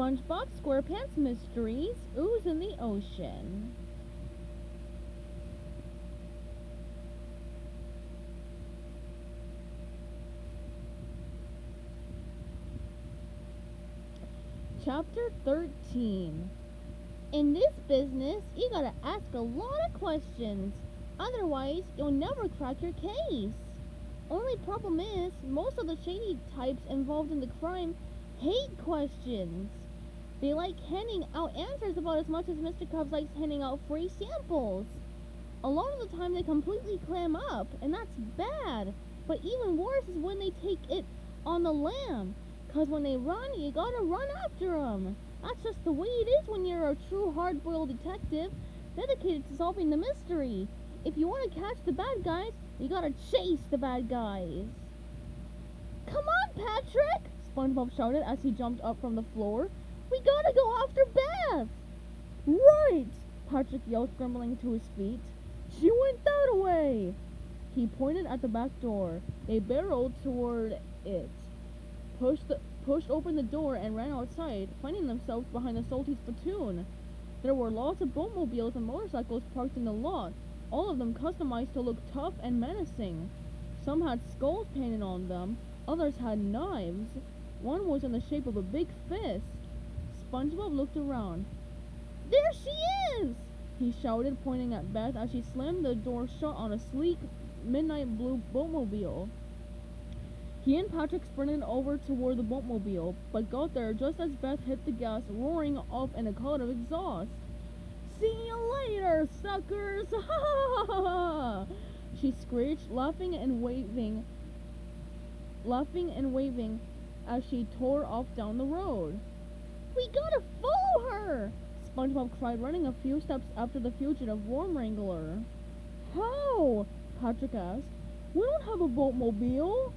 SpongeBob SquarePants Mysteries, Ooze in the Ocean. Chapter 13. In this business, you gotta ask a lot of questions. Otherwise, you'll never crack your case. Only problem is, most of the shady types involved in the crime hate questions. They like handing out answers about as much as Mr. Krabs likes handing out free samples. A lot of the time they completely clam up, and that's bad. But even worse is when they take it on the lam. 'Cause when they run, you gotta run after them. That's just the way it is when you're a true hard-boiled detective dedicated to solving the mystery. If you want to catch the bad guys, you gotta chase the bad guys. Come on, Patrick! SpongeBob shouted as he jumped up from the floor. We gotta go after Beth! Right! Patrick yelled, scrambling to his feet. She went that way! He pointed at the back door. They barreled toward it, pushed open the door and ran outside, finding themselves behind the Salty Spittoon. There were lots of boatmobiles and motorcycles parked in the lot, all of them customized to look tough and menacing. Some had skulls painted on them, others had knives. One was in the shape of a big fist. SpongeBob looked around. There she is! He shouted, pointing at Beth as she slammed the door shut on a sleek, midnight blue boatmobile. He and Patrick sprinted over toward the boatmobile, but got there just as Beth hit the gas, roaring off in a cloud of exhaust. See you later, suckers! Ha ha ha ha! She screeched, laughing and waving as she tore off down the road. We gotta follow her! SpongeBob cried, running a few steps after the fugitive worm wrangler. How? Patrick asked. We don't have a boatmobile.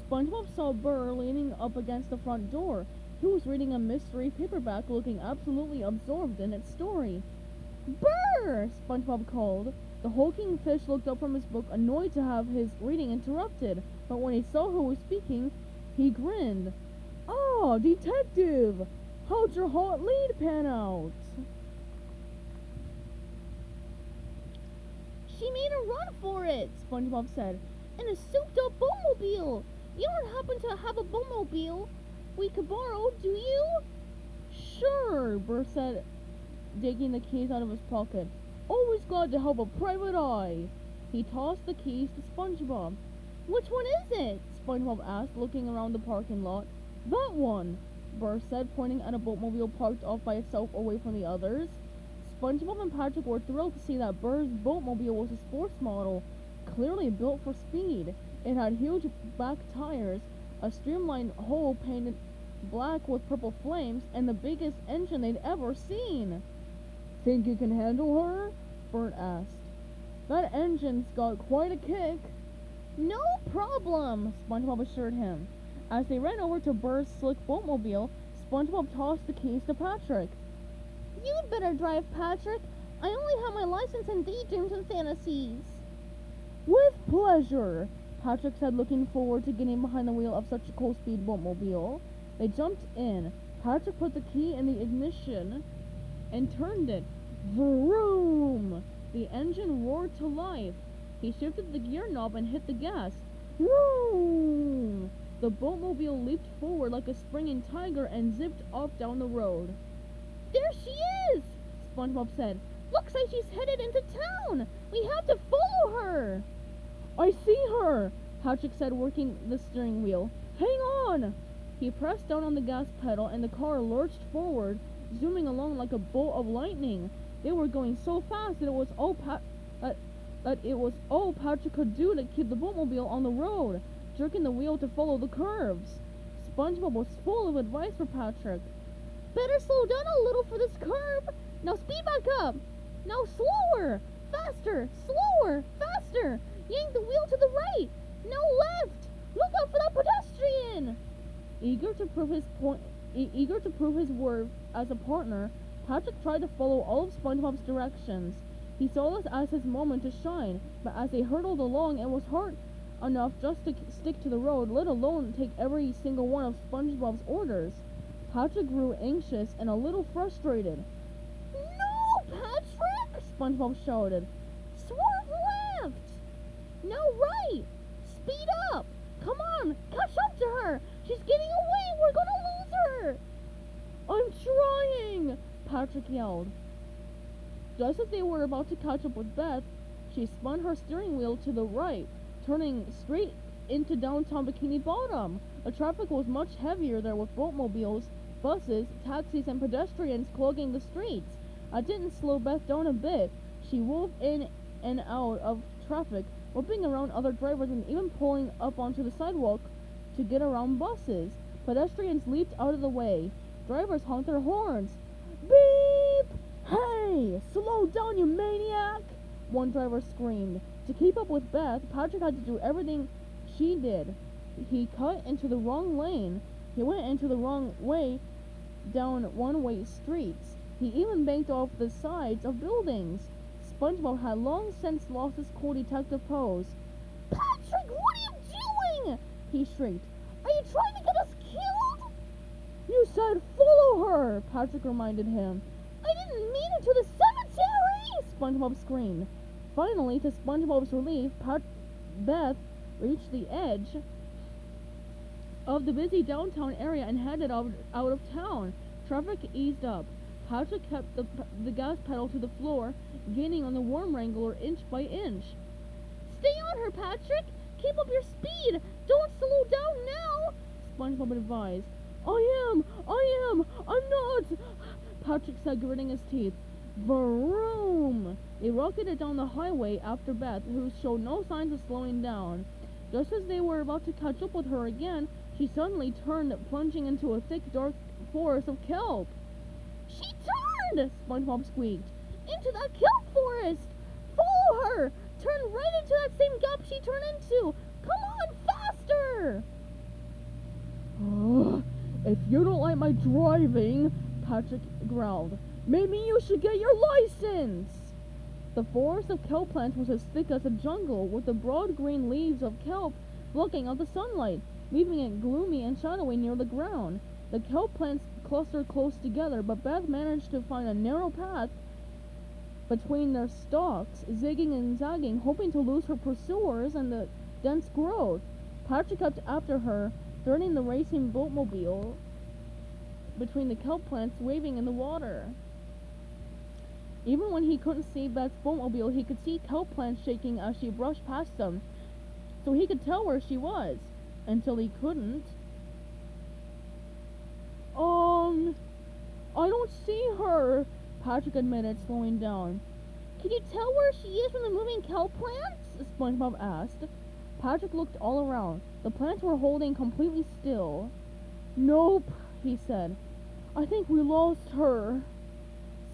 SpongeBob saw Burr leaning up against the front door. He was reading a mystery paperback, looking absolutely absorbed in its story. Burr! SpongeBob called. The hulking fish looked up from his book, annoyed to have his reading interrupted, but when he saw who was speaking, he grinned. Ah, detective! How'd your hot lead pan out? She made a run for it, SpongeBob said, in a souped-up boatmobile. You don't happen to have a boatmobile we could borrow, do you? Sure, Burr said, digging the keys out of his pocket. Always glad to help a private eye. He tossed the keys to SpongeBob. Which one is it? SpongeBob asked, looking around the parking lot. That one, Burr said, pointing at a boatmobile parked off by itself away from the others. SpongeBob and Patrick were thrilled to see that Burr's boatmobile was a sports model, clearly built for speed. It had huge back tires, a streamlined hull painted black with purple flames, and the biggest engine they'd ever seen. Think you can handle her? Bert asked. That engine's got quite a kick. No problem, SpongeBob assured him. As they ran over to Burr's slick boatmobile, SpongeBob tossed the keys to Patrick. You'd better drive, Patrick. I only have my license in daydreams and fantasies. With pleasure, Patrick said, looking forward to getting behind the wheel of such a cool-speed boatmobile. They jumped in. Patrick put the key in the ignition and turned it. Vroom! The engine roared to life. He shifted the gear knob and hit the gas. Vroom! The boatmobile leaped forward like a springing tiger and zipped off down the road. There she is! SpongeBob said. Looks like she's headed into town. We have to follow her. I see her, Patrick said, working the steering wheel. Hang on! He pressed down on the gas pedal and the car lurched forward, zooming along like a bolt of lightning. They were going so fast that it was all Patrick could do to keep the boatmobile on the road, jerking the wheel to follow the curves. SpongeBob was full of advice for Patrick. Better slow down a little for this curve. Now speed back up. Now slower. Faster. Slower. Faster. Yank the wheel to the right. Now left. Look out for that pedestrian. Eager to prove his worth as a partner, Patrick tried to follow all of SpongeBob's directions. He saw this as his moment to shine, but as they hurtled along, it was hard enough just to stick to the road, let alone take every single one of SpongeBob's orders. Patrick grew anxious and a little frustrated. No, Patrick! SpongeBob shouted. Swerve left! No, right! Speed up! Come on, catch up to her! She's getting away! We're gonna lose her! I'm trying! Patrick yelled. Just as they were about to catch up with Beth, she spun her steering wheel to the right, turning straight into downtown Bikini Bottom. The traffic was much heavier there, with boatmobiles, buses, taxis, and pedestrians clogging the streets. I didn't slow Beth down a bit. She wove in and out of traffic, whipping around other drivers and even pulling up onto the sidewalk to get around buses. Pedestrians leaped out of the way. Drivers honked their horns. Beep! Hey! Slow down, you maniac! One driver screamed. To keep up with Beth, Patrick had to do everything she did. He cut into the wrong lane. He went into the wrong way down one-way streets. He even banked off the sides of buildings. SpongeBob had long since lost his cool detective pose. Patrick, what are you doing? He shrieked. Are you trying to get us killed? You said follow her, Patrick reminded him. I didn't mean it to the cemetery, SpongeBob screamed. Finally, to SpongeBob's relief, Beth reached the edge of the busy downtown area and headed out of town. Traffic eased up. Patrick kept the gas pedal to the floor, gaining on the worm wrangler inch by inch. Stay on her, Patrick! Keep up your speed! Don't slow down now! SpongeBob advised. I'm not! Patrick said, gritting his teeth. Vroom! They rocketed down the highway after Beth, who showed no signs of slowing down. Just as they were about to catch up with her again, she suddenly turned, plunging into a thick, dark forest of kelp. She turned! SpongeBob squeaked. Into that kelp forest! Follow her! Turn right into that same gap she turned into! Come on, faster! If you don't like my driving, Patrick growled, maybe you should get your license! The forest of kelp plants was as thick as a jungle, with the broad green leaves of kelp blocking out the sunlight, leaving it gloomy and shadowy near the ground. The kelp plants clustered close together, but Beth managed to find a narrow path between their stalks, zigging and zagging, hoping to lose her pursuers and the dense growth. Patrick kept after her, threading the racing boatmobile between the kelp plants waving in the water. Even when he couldn't see Beth's boatmobile, he could see kelp plants shaking as she brushed past them, so he could tell where she was, until he couldn't. I don't see her, Patrick admitted, slowing down. Can you tell where she is from the moving kelp plants? SpongeBob asked. Patrick looked all around. The plants were holding completely still. Nope, he said. I think we lost her.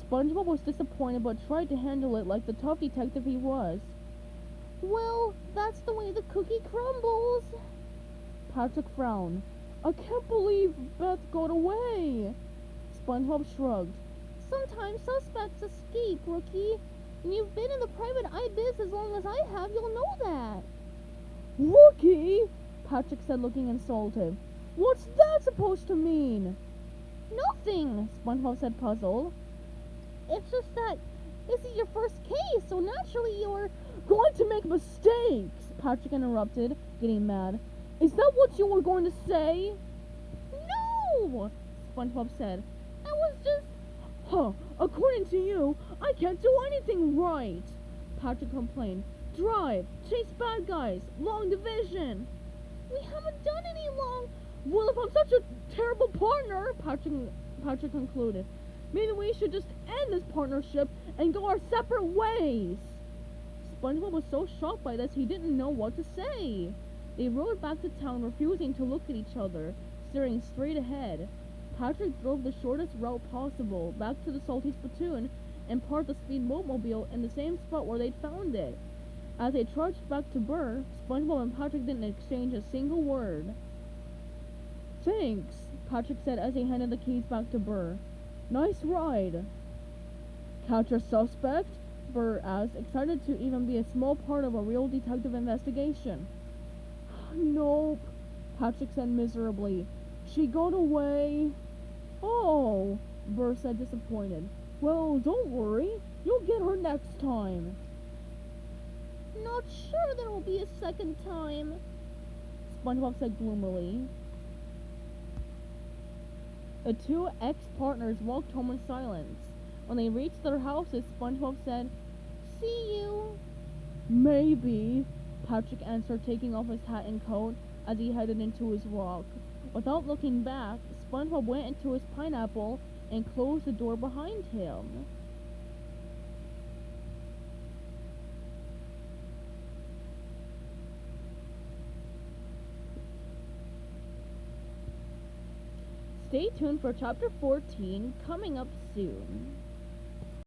SpongeBob was disappointed but tried to handle it like the tough detective he was. Well, that's the way the cookie crumbles. Patrick frowned. I can't believe Beth got away. SpongeBob shrugged. Sometimes suspects escape, rookie. And you've been in the private eye biz as long as I have, you'll know that. Rookie? Patrick said, looking insulted. What's that supposed to mean? Nothing, SpongeBob said, puzzled. It's just that this is your first case, so naturally you're going to make mistakes, Patrick interrupted, getting mad. Is that what you were going to say? No, SpongeBob said. I was just... According to you, I can't do anything right, Patrick complained. Drive, chase bad guys, long division. We haven't done any long... Well, if I'm such a terrible partner, Patrick concluded, maybe we should just end this partnership and go our separate ways. SpongeBob was so shocked by this he didn't know what to say. They rode back to town, refusing to look at each other, staring straight ahead. Patrick drove the shortest route possible, back to the Salty Spittoon, and parked the speed boatmobile in the same spot where they'd found it. As they trudged back to Burr, SpongeBob and Patrick didn't exchange a single word. Thanks, Patrick said as he handed the keys back to Burr. Nice ride. Catch a suspect? Burr asked, excited to even be a small part of a real detective investigation. Nope, Patrick said miserably. She got away. Oh, Burr said, disappointed. Well, don't worry. You'll get her next time. Not sure there will be a second time, SpongeBob said gloomily. The two ex-partners walked home in silence. When they reached their houses, SpongeBob said, "See you." "Maybe," Patrick answered, taking off his hat and coat as he headed into his walk. Without looking back, SpongeBob went into his pineapple and closed the door behind him. Stay tuned for chapter 14 coming up soon.